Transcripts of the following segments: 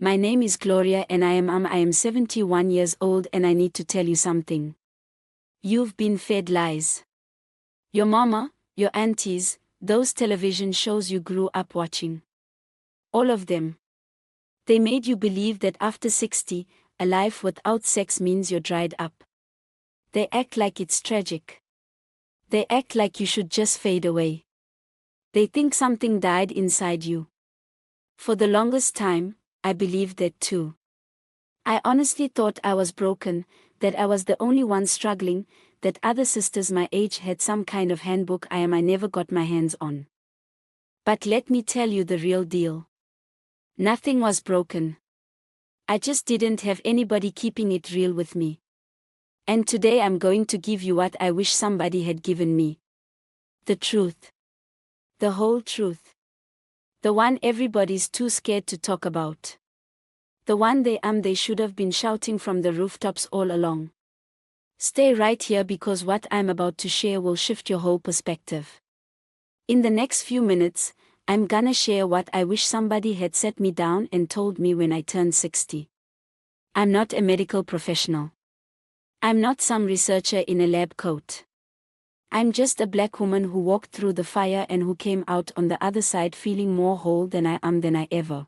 My name is Gloria and I am 71 years old and I need to tell you something. You've been fed lies. Your mama, your aunties, those television shows you grew up watching. All of them. They made you believe that after 60, a life without sex means you're dried up. They act like it's tragic. They act like you should just fade away. They think something died inside you. For the longest time, I believed that too. I honestly thought I was broken, that I was the only one struggling, that other sisters my age had some kind of handbook I never got my hands on. But let me tell you the real deal. Nothing was broken. I just didn't have anybody keeping it real with me. And today I'm going to give you what I wish somebody had given me. The truth. The whole truth. The one everybody's too scared to talk about. The one they should have been shouting from the rooftops all along. Stay right here because what I'm about to share will shift your whole perspective. In the next few minutes, I'm gonna share what I wish somebody had sat me down and told me when I turned 60. I'm not a medical professional. I'm not some researcher in a lab coat. I'm just a black woman who walked through the fire and who came out on the other side feeling more whole than I ever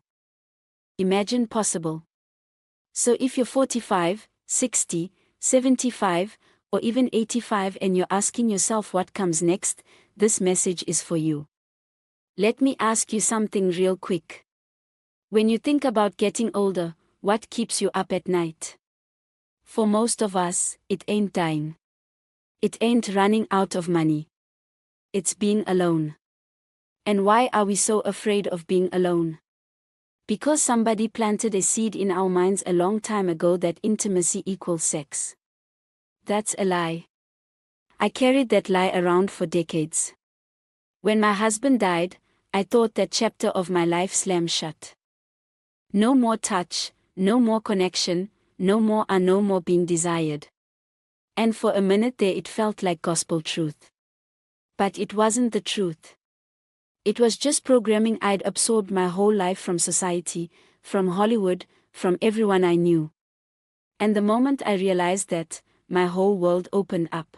imagined possible. So if you're 45, 60, 75, or even 85 and you're asking yourself what comes next, this message is for you. Let me ask you something real quick. When you think about getting older, what keeps you up at night? For most of us, it ain't dying. It ain't running out of money. It's being alone. And why are we so afraid of being alone? Because somebody planted a seed in our minds a long time ago that intimacy equals sex. That's a lie. I carried that lie around for decades. When my husband died, I thought that chapter of my life slammed shut. No more touch, no more connection, no more being desired. And for a minute there it felt like gospel truth. But it wasn't the truth. It was just programming I'd absorbed my whole life from society, from Hollywood, from everyone I knew. And the moment I realized that, my whole world opened up.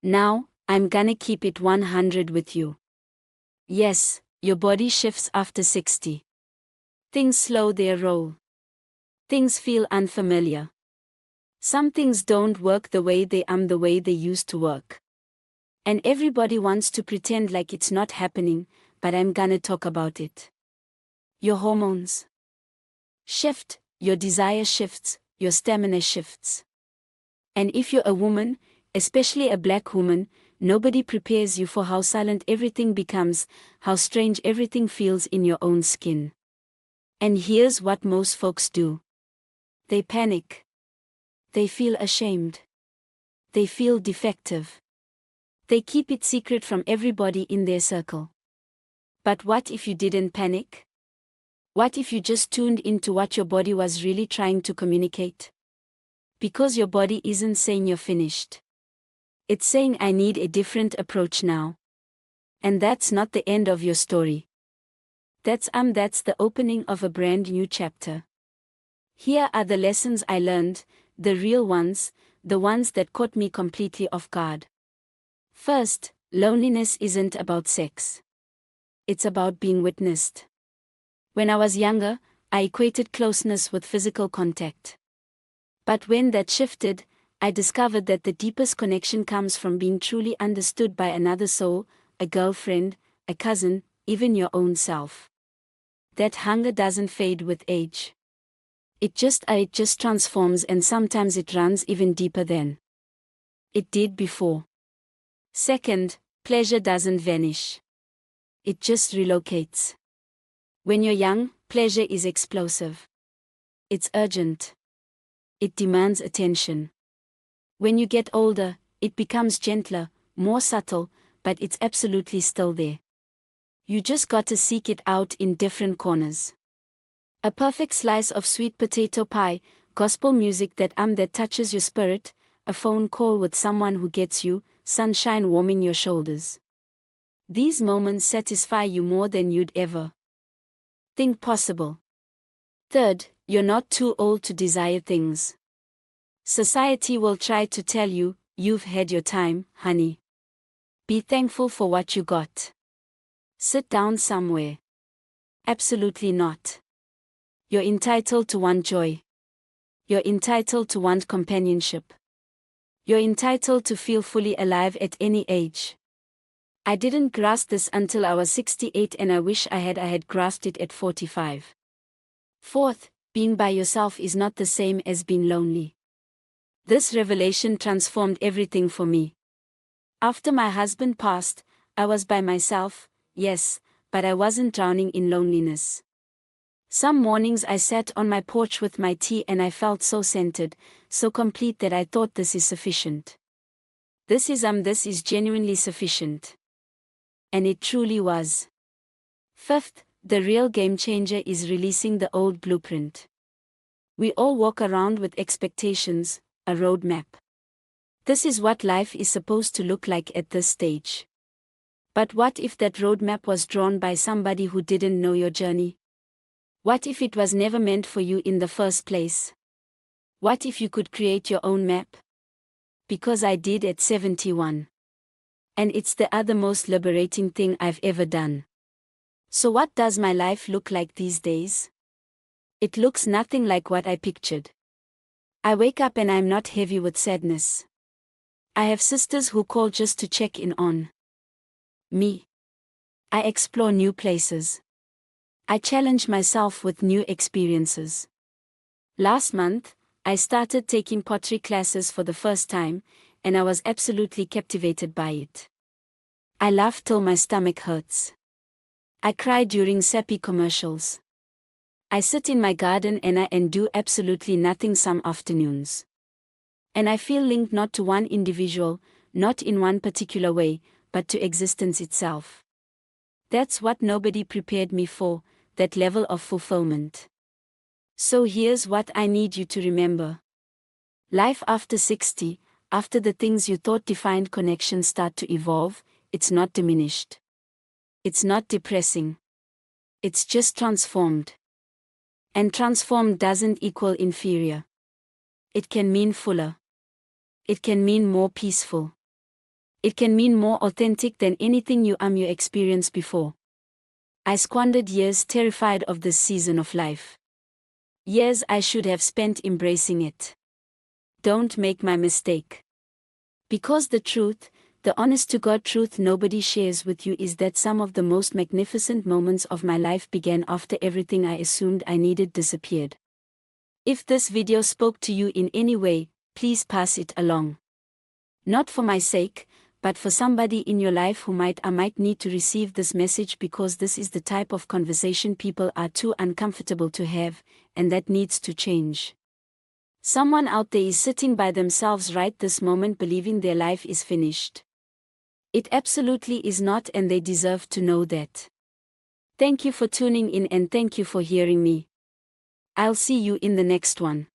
Now, I'm gonna keep it 100 with you. Yes, your body shifts after 60. Things slow their roll. Things feel unfamiliar. Some things don't work the way they used to work. And everybody wants to pretend like it's not happening, but I'm gonna talk about it. Your hormones shift, your desire shifts, your stamina shifts. And if you're a woman, especially a black woman, nobody prepares you for how silent everything becomes, how strange everything feels in your own skin. And here's what most folks do. They panic. They feel ashamed. They feel defective. They keep it secret from everybody in their circle. But what if you didn't panic? What if you just tuned into what your body was really trying to communicate? Because your body isn't saying you're finished. It's saying I need a different approach now. And that's not the end of your story. That's the opening of a brand new chapter. Here are the lessons I learned, the real ones, the ones that caught me completely off guard. First, loneliness isn't about sex. It's about being witnessed. When I was younger, I equated closeness with physical contact. But when that shifted, I discovered that the deepest connection comes from being truly understood by another soul, a girlfriend, a cousin, even your own self. That hunger doesn't fade with age. It just transforms, and sometimes it runs even deeper than it did before. Second, pleasure doesn't vanish. It just relocates. When you're young, pleasure is explosive. It's urgent. It demands attention. When you get older, it becomes gentler, more subtle, but it's absolutely still there. You just gotta seek it out in different corners. A perfect slice of sweet potato pie, gospel music that touches your spirit, a phone call with someone who gets you, sunshine warming your shoulders. These moments satisfy you more than you'd ever think possible. Third, you're not too old to desire things. Society will try to tell you, you've had your time, honey. Be thankful for what you got. Sit down somewhere. Absolutely not. You're entitled to want joy. You're entitled to want companionship. You're entitled to feel fully alive at any age. I didn't grasp this until I was 68, and I wish I had grasped it at 45. Fourth, being by yourself is not the same as being lonely. This revelation transformed everything for me. After my husband passed, I was by myself, yes, but I wasn't drowning in loneliness. Some mornings I sat on my porch with my tea and I felt so centered, so complete that I thought this is sufficient. This is genuinely sufficient. And it truly was. Fifth, the real game changer is releasing the old blueprint. We all walk around with expectations, a roadmap. This is what life is supposed to look like at this stage. But what if that roadmap was drawn by somebody who didn't know your journey? What if it was never meant for you in the first place? What if you could create your own map? Because I did at 71. And it's the other most liberating thing I've ever done. So what does my life look like these days? It looks nothing like what I pictured. I wake up and I'm not heavy with sadness. I have sisters who call just to check in on me. I explore new places. I challenge myself with new experiences. Last month, I started taking pottery classes for the first time, and I was absolutely captivated by it. I laughed till my stomach hurts. I cry during sappy commercials. I sit in my garden and do absolutely nothing some afternoons. And I feel linked not to one individual, not in one particular way, but to existence itself. That's what nobody prepared me for, that level of fulfillment. So here's what I need you to remember. Life after 60, after the things you thought defined connection start to evolve, it's not diminished. It's not depressing. It's just transformed. And transformed doesn't equal inferior. It can mean fuller. It can mean more peaceful. It can mean more authentic than anything you experienced before. I squandered years terrified of this season of life. Years I should have spent embracing it. Don't make my mistake. Because the truth, the honest-to-God truth nobody shares with you is that some of the most magnificent moments of my life began after everything I assumed I needed disappeared. If this video spoke to you in any way, please pass it along. Not for my sake, but for somebody in your life who might need to receive this message, because this is the type of conversation people are too uncomfortable to have, and that needs to change. Someone out there is sitting by themselves right this moment believing their life is finished. It absolutely is not, and they deserve to know that. Thank you for tuning in and thank you for hearing me. I'll see you in the next one.